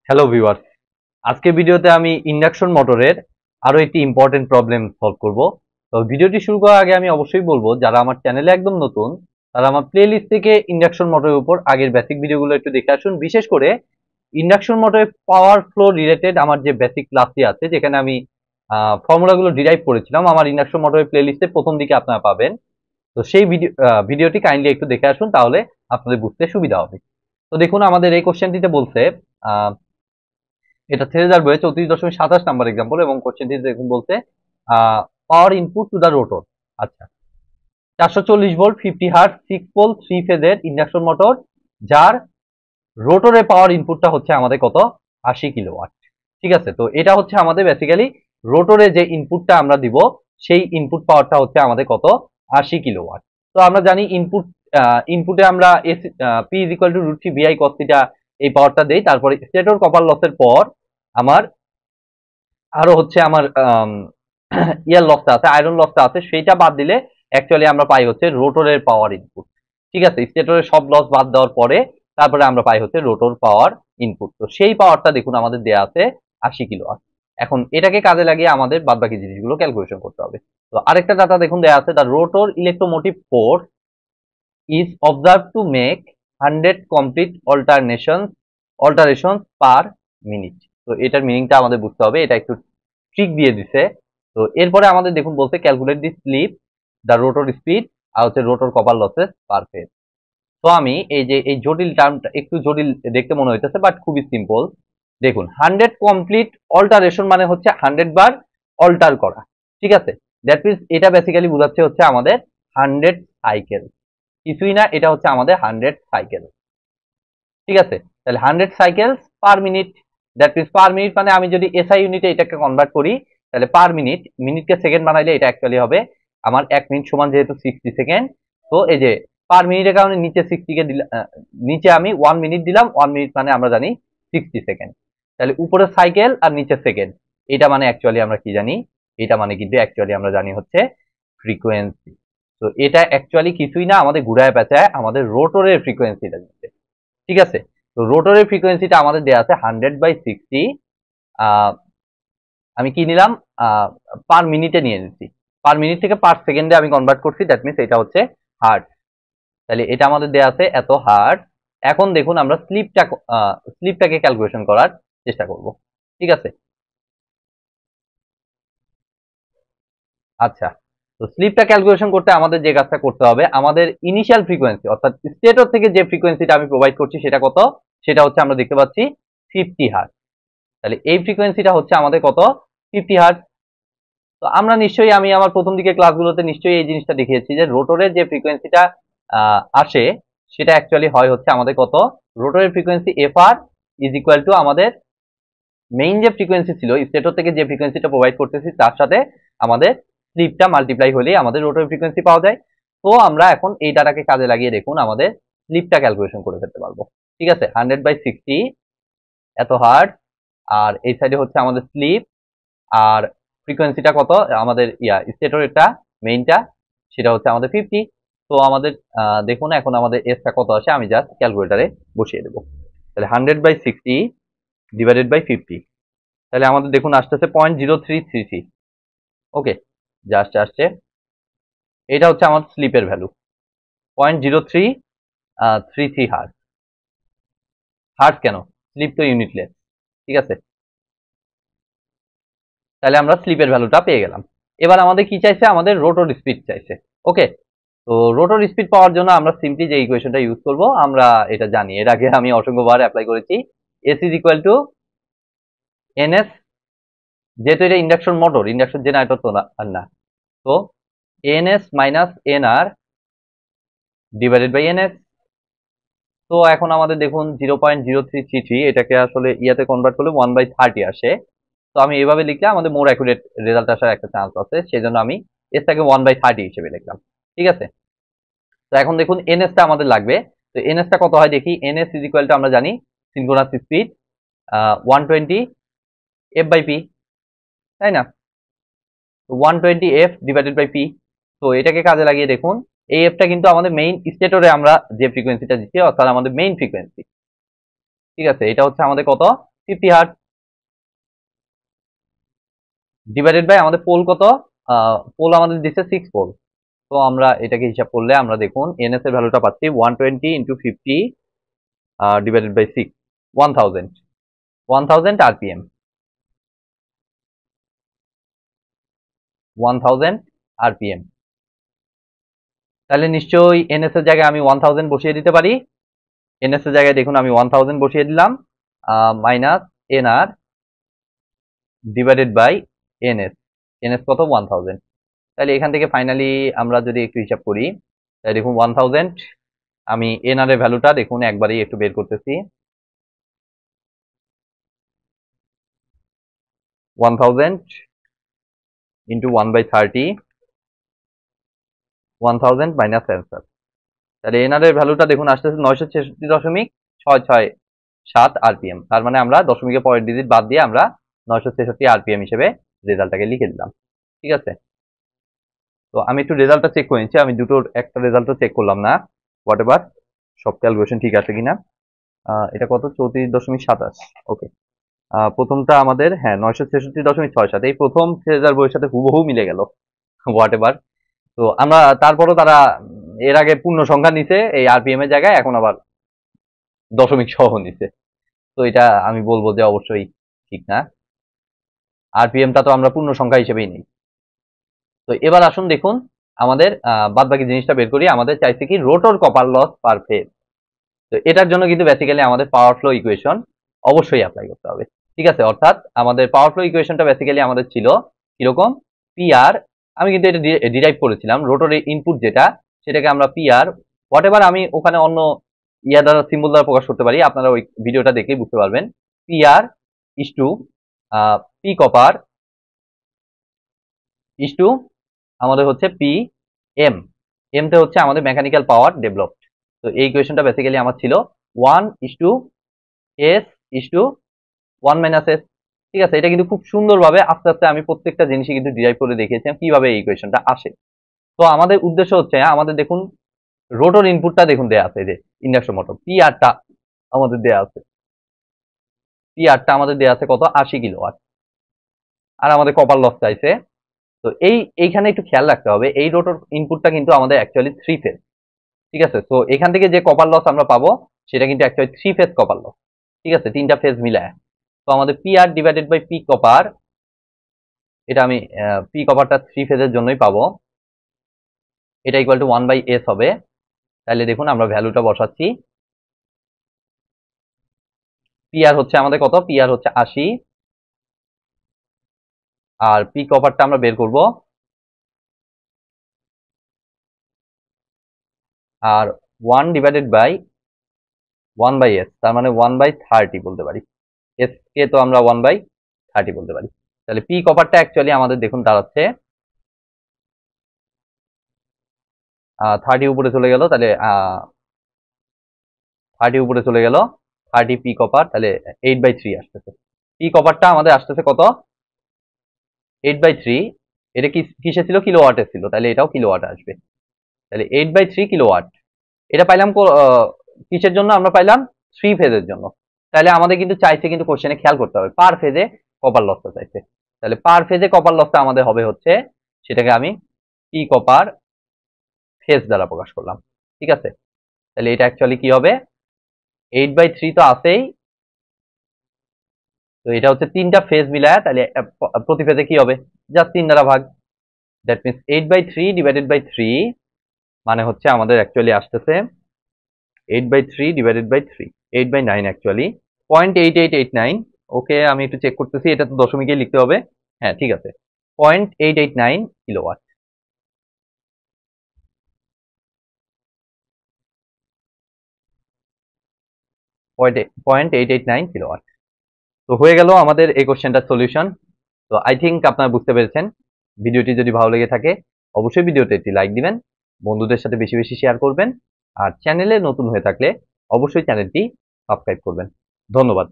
Hello viewers, আজকের ভিডিওতে আমি ইন্ডাকশন মোটরের আরো একটি ইম্পর্টেন্ট প্রবলেম সলভ করব। তো ভিডিওটি শুরু করার আগে আমি অবশ্যই বলবো, যারা আমার চ্যানেলে একদম নতুন তারা আমার প্লেলিস্ট থেকে ইন্ডাকশন মোটরের উপর আগের বেসিক ভিডিওগুলো একটু দেখে আসুন। বিশেষ করে ইন্ডাকশন মোটরের পাওয়ার ফ্লো রিলেটেড আমার যে বেসিক ক্লাসটি আছে, যেখানে আমি ফর্মুলাগুলো ডিরাইভ করেছিলাম, আমার ইন্ডাকশন মোটরের প্লেলিস্টে প্রথম দিকে আপনারা পাবেন। তো সেই ভিডিওটি কাইন্ডলি একটু দেখে আসুন, তাহলে আপনাদের বুঝতে সুবিধা হবে। তো দেখুন, আমাদের এই কোশ্চেনটিতে বলছে এটা থেরেজার বইয়ে 34.27 নাম্বার এক্সাম্পল, এবং কোশ্চেনটি দেখুন বলতে power input to the rotor. আচ্ছা, 440 ভোল্ট 50 হার্টজ 6 পোল 3 ফেজের ইন্ডাকশন মোটর, যার রোটরের পাওয়ার ইনপুটটা হচ্ছে আমাদের কত, 80 কিলোওয়াট। ঠিক আছে, তো এটা হচ্ছে আমাদের বেসিক্যালি রোটরে যে ইনপুটটা আমরা দিব, সেই ইনপুট পাওয়ারটা হচ্ছে আমাদের কত, 80 কিলোওয়াট। তো আমরা জানি ইনপুটে আমরা P is equal to root three VI cos theta এই পাওয়ারটা দেই। তারপরে স্টেটর কপার লসের পর আমার আরো হচ্ছে আমার ইয়ার লসটা আছে, আয়রন লসটা আছে, সেইটা বাদ দিলে অ্যাকচুয়ালি আমরা পাই হচ্ছে রোটরের পাওয়ার ইনপুট। ঠিক আছে, স্টেটরের সব লস বাদ দেওয়ার পরে তারপরে আমরা পাই হচ্ছে রোটর পাওয়ার ইনপুট। তো সেই পাওয়ারটা দেখুন আমাদের দেয়া আছে 80 কিলোওয়াট। এখন এটাকে কাজে লাগিয়ে আমাদের বাদবাকি জিনিসগুলো ক্যালকুলেশন করতে হবে। তো আরেকটা ডাটা দেখুন দেয়া আছে, the rotor electromotive force is observed to make 100 complete alterations per minute। তো এটার মিনিংটা আমাদের বুঝতে হবে, এটা একটু ট্রিক দিয়ে দিছে। তো এরপরে আমাদের দেখুন বলছে calculate the slip, the rotor speed, আর হচ্ছে rotor copper losses per phase. তো আমি এই জটিল টার্মটা একটু জটিল দেখতে মনে হইতেছে, বাট খুবই সিম্পল। দেখুন, 100 কমপ্লিট অল্টারেশন মানে হচ্ছে 100 বার অল্টার করা। ঠিক আছে, দ্যাট মিনস এটা বেসিক্যালি বোঝাচ্ছে হচ্ছে আমাদের 100 সাইকেল, কিছুই না, এটা হচ্ছে আমাদের 100 সাইকেল। ঠিক আছে, তাহলে 100 cycles per minute, that means per minute মানে আমি যদি এসআই ইউনিটে এটাকে কনভার্ট করি, তাহলে পার মিনিট, মিনিটকে সেকেন্ড বানাইলে এটা অ্যাকচুয়ালি হবে আমার 1 মিনিট সমান যেহেতু 60 সেকেন্ড। তো এই যে পার মিনিটের কারণে নিচে 60 কে দিলাম, নিচে আমি 1 মিনিট দিলাম, 1 মিনিট মানে আমরা জানি 60 সেকেন্ড। তাহলে উপরে সাইকেল আর নিচে সেকেন্ড, এটা মানে অ্যাকচুয়ালি আমরা কি জানি, এটা মানে কিন্তু অ্যাকচুয়ালি আমরা জানি হচ্ছে ফ্রিকোয়েন্সি। তো এটা অ্যাকচুয়ালি কিছুই না, আমাদের ঘুরায় পেঁচায় আমাদের রোটরের ফ্রিকোয়েন্সিটা দিচ্ছে। ঠিক আছে, তো রোটরের ফ্রিকোয়েন্সিটা আমাদের দেওয়া আছে 100/60। আমি কি নিলাম, পার মিনিটে নিয়ে নিচ্ছি, পার মিনিট থেকে পার সেকেন্ডে আমি কনভার্ট করছি, দ্যাট মিনস এটা হচ্ছে হার্টজ। তাহলে এটা আমাদের দেওয়া আছে এত হার্টজ। এখন দেখুন আমরা স্লিপটাকে ক্যালকুলেশন করার চেষ্টা করব। ঠিক আছে, আচ্ছা, তো স্লিপটা ক্যালকুলেশন করতে আমাদের যে কাজটা করতে হবে, আমাদের ইনিশিয়াল ফ্রিকোয়েন্সি অর্থাৎ স্টেটর থেকে যে ফ্রিকোয়েন্সিটা আমি প্রোভাইড করছি সেটা কত, সেটা হচ্ছে আমরা দেখতে পাচ্ছি 50 হার্টজ। তাহলে এই ফ্রিকোয়েন্সিটা হচ্ছে আমাদের কত, 50 হার্টজ। তো আমরা নিশ্চয়ই, আমি আমার প্রথম দিকে ক্লাসগুলোতে নিশ্চয়ই এই জিনিসটা দেখিয়েছি যে রোটরের যে ফ্রিকোয়েন্সিটা আসে, সেটা অ্যাকচুয়ালি হয় হচ্ছে আমাদের কত, রোটরের frequency FR is equal to আমাদের মেইন যে ফ্রিকোয়েন্সি ছিল, স্টেটর থেকে যে ফ্রিকোয়েন্সিটা প্রোভাইড করতেছি তার সাথে আমাদের স্লিপটা মাল্টিপ্লাই হলেই আমাদের রোটর ফ্রিকোয়েন্সি পাওয়া যায়। তো আমরা এখন এই ডাটাকে কাজে লাগিয়ে দেখুন আমাদের স্লিপটা ক্যালকুলেশন করে ফেলতে পারবো। ঠিক আছে, 100/60 এত হার্টজ, আর এই সাইডে হচ্ছে আমাদের স্লিপ, আর ফ্রিকোয়েন্সিটা কত আমাদের স্টেটরেরটা মেইনটা, সেটা হচ্ছে আমাদের 50। তো আমাদের দেখুন এখন আমাদের এসটা কত আসে, আমি জাস্ট ক্যালকুলেটারে বসিয়ে দেবো। তাহলে 100/60 ডিভাইডেড বাই 50, তাহলে আমাদের দেখুন আসতেছে 0.0333। ওকে, জাস্ট আসছে, এটা হচ্ছে আমার স্লিপের ভ্যালু 0.0333 হার্টজ। হার্টজ কেন, স্লিপ তো ইউনিটলেস। ঠিক আছে, তাহলে আমরা স্লিপের ভ্যালুটা পেয়ে গেলাম। এবার আমাদের কি চাইছে, আমাদের রোটর স্পিড চাইছে। ওকে, তো রোটর স্পিড পাওয়ার জন্য আমরা সিম্পলি যে ইকুয়েশনটা ইউজ করব, আমরা এটা জানি, এর আগে আমি অসংখ্যবার অ্যাপ্লাই করেছি। S is equal to NS, যেহেতু এটা ইন্ডাকশন মোটর, ইন্ডাকশন জেনারেটর তো না, তো NS minus NR divided by NS. তো এখন আমাদের দেখুন 0.0333, এটাকে আসলে ইয়াতে কনভার্ট করলে 1/30 আসে। তো আমি এভাবে লিখলে আমাদের মোর অ্যাকুরেট রেজাল্ট আসার একটা চান্স আছে, সেই জন্য আমি এসটাকে 1/30 হিসেবে লিখলাম। ঠিক আছে, তো এখন দেখুন এনএসটা আমাদের লাগবে। তো এনএসটা কত হয় দেখি, এনএস ইজ ইকুয়াল টু আমরা জানি synchronous speed 120 F by P, তাই না, 120 এফ ডিভাইডেড বাই পি। তো এটাকে কাজে লাগিয়ে দেখুন, এই এফটা কিন্তু আমাদের মেইন স্টেটরে আমরা যে ফ্রিকোয়েন্সিটা দিচ্ছি, অর্থাৎ আমাদের মেইন ফ্রিকোয়েন্সি। ঠিক আছে, এটা হচ্ছে আমাদের কত, 50 হার্টজ ডিভাইডেড বাই আমাদের পোল কত, পোল আমাদের দিচ্ছে 6 পোল। তো আমরা এটাকে হিসাব করলে আমরা দেখুন এনএস এর ভ্যালুটা পাচ্ছি 120 into 50 divided by 6, 1000 RPM, 1000 RPM. তাহলে নিশ্চয়ই এনএস এর জায়গায় আমি 1000 বসিয়ে দিতে পারি। এনএস এর জায়গায় দেখুন আমি 1000 বসিয়ে দিলাম, minus NR divided by NS. NS কত, 1000। তাহলে এখান থেকে ফাইনালি আমরা যদি একটু হিসাব করি, তাহলে দেখুন 1000, আমি এনআর এর ভ্যালুটা দেখুন একবারই একটু বের করতেছি, 1000 ইন্টু 1/30, 1000 মাইনাস অ্যান্সার। তাহলে এনআর এর ভ্যালুটা দেখুন আসতেছে 966.667 আরপিএম। তার মানে আমরা দশমিকের পরের ডিজিট বাদ দিয়ে আমরা 966 আরপিএম হিসেবে রেজাল্টটাকে লিখে দিলাম। ঠিক আছে, তো আমি একটু রেজাল্টটা চেক করে নিচ্ছি, আমি দুটোর একটা রেজাল্টও চেক করলাম না, হোয়াট এভার, সব ক্যালকুলেশন ঠিক আছে কিনা। এটা কত, 34.27, ওকে। প্রথমটা আমাদের হ্যাঁ 966.67, এই প্রথম ফেজার বইয়ের সাথে হুবহু মিলে গেল, হোয়াট এভার। তো আমরা তারপরও তারা এর আগে পূর্ণ সংখ্যা নিছে এই আরপিএম এর জায়গায়, এখন আবার দশমিক সহ নিছে। তো এটা আমি বলবো যে অবশ্যই ঠিক না, আরপিএমটা তো আমরা পূর্ণ সংখ্যা হিসেবেই নিই। তো এবার আসুন দেখুন আমাদের বাদ বাকি জিনিসটা বের করি। আমাদের চাইছে কি rotor copper loss per phase. তো এটার জন্য কিন্তু বেসিক্যালি আমাদের পাওয়ার ফ্লো ইকুয়েশন অবশ্যই অ্যাপ্লাই করতে হবে। ঠিক আছে, অর্থাৎ আমাদের পাওয়ার ফ্লো ইকুয়েশনটা বেসিক্যালি আমাদের ছিল কিরকম, পিআর, আমি কিন্তু এটা ডিরাইভ করেছিলাম, রোটরের ইনপুট যেটা সেটাকে আমরা পিআর হোয়াট এভার, আমি ওখানে অন্য ইয়া দ্বারা সিম্বল দ্বারা প্রকাশ করতে পারি, আপনারা ওই ভিডিওটা দেখলেই বুঝতে পারবেন। PR is to P copper is to আমাদের হচ্ছে পি এম, এমতে হচ্ছে আমাদের মেকানিক্যাল পাওয়ার ডেভেলপড। তো এই ইকুয়েশনটা বেসিক্যালি আমার ছিল 1:s/1 - s। ঠিক আছে, এটা কিন্তু খুব সুন্দরভাবে আস্তে আস্তে আমি প্রত্যেকটা জিনিসই কিন্তু ডিরাইভ করে দেখিয়েছিলাম কিভাবে এই ইকুয়েশনটা আসে। তো আমাদের উদ্দেশ্য হচ্ছে আমাদের দেখুন রোটর ইনপুটটা দেখুন দেয়া আছে, যে ইন্ডাকশন মোটর পিআরটা আমাদের দেয়া আছে, পিআরটা আমাদের দেয়া আছে কত, 80 কিলোওয়াট, আর আমাদের কপার লস চাইছে। তো এইখানে একটু খেয়াল রাখতে হবে, এই রোটর ইনপুটটা কিন্তু আমাদের অ্যাকচুয়ালি 3 ফেজ। ঠিক আছে, তো এখান থেকে যে কপার লস আমরা পাবো সেটা কিন্তু অ্যাকচুয়ালি 3 ফেজ কপার লস। ঠিক আছে, তিনটা ফেজ মিলায়। তো আমাদের PR divided by P copper, এটা আমি পি কপারটা 3 ফেজের জন্যই পাবো, এটা ইকুয়াল টু 1/s হবে। তাহলে দেখুন আমরা ভ্যালুটা বসাচ্ছি, পিআর হচ্ছে আমাদের কত, পিআর হচ্ছে 80, আর পি কপারটা আমরা বের করব, আর 1 ডিভাইডেড বাই 1/s, তার মানে 1/30 বলতে পারি, এস কে তো আমরা 1/30 বলতে পারি। তাহলে পি কপারটা অ্যাকচুয়ালি আমাদের দেখুন দাঁড়াচ্ছে 30 উপরে চলে গেল, তাহলে 30 উপরে চলে গেল, 30 পি কপার, তাহলে 8/3 আসতেছে। পি কপারটা আমাদের আসতেছে কত, 8/3, এটা কিসে ছিল, কিলোওয়াটে ছিল, তাহলে এটাও কিলোওয়াটে আসবে। তাহলে 8/3 কিলোওয়াট, এটা পাইলাম কিসের জন্য, আমরা পাইলাম 3 ফেজের জন্য। তাহলে আমাদের কিন্তু চাইছে, কিন্তু কোশ্চেনে খেয়াল করতে হবে পার ফেজে কপার লসটা চাইছে। তাহলে পার ফেজে কপার লসটা আমাদের হবে হচ্ছে, সেটাকে আমি পি কপার ফেজ দ্বারা প্রকাশ করলাম। ঠিক আছে, তাহলে এটা অ্যাকচুয়ালি কি হবে, 8/3 তো আছেই, তো এটা হচ্ছে তিনটা ফেজ মিলায়, তাহলে প্রতি ফেজে কি হবে, জাস্ট 3 দ্বারা ভাগ, দ্যাট মিনস 8/3 ডিভাইডেড বাই 3, মানে হচ্ছে আমাদের অ্যাকচুয়ালি আসতেছে 8/3 ডিভাইডেড বাই 3, 8/9 অ্যাকচুয়ালি 0.8889। ওকে, আমি একটু চেক করতেছি, এটা তো দশমিকে লিখতে হবে, হ্যাঁ ঠিক আছে, 0.889 কিলোওয়াট। 0.889 কিলোওয়াট। তো হয়ে গেল আমাদের এই কোশ্চেনটার সলিউশন। তো আই থিঙ্ক আপনারা বুঝতে পেরেছেন। ভিডিওটি যদি ভালো লেগে থাকে অবশ্যই ভিডিওতে একটি লাইক দিবেন, বন্ধুদের সাথে বেশি বেশি শেয়ার করবেন, আর চ্যানেলে নতুন হয়ে থাকলে অবশ্যই চ্যানেলটি সাবস্ক্রাইব করবেন। ধন্যবাদ।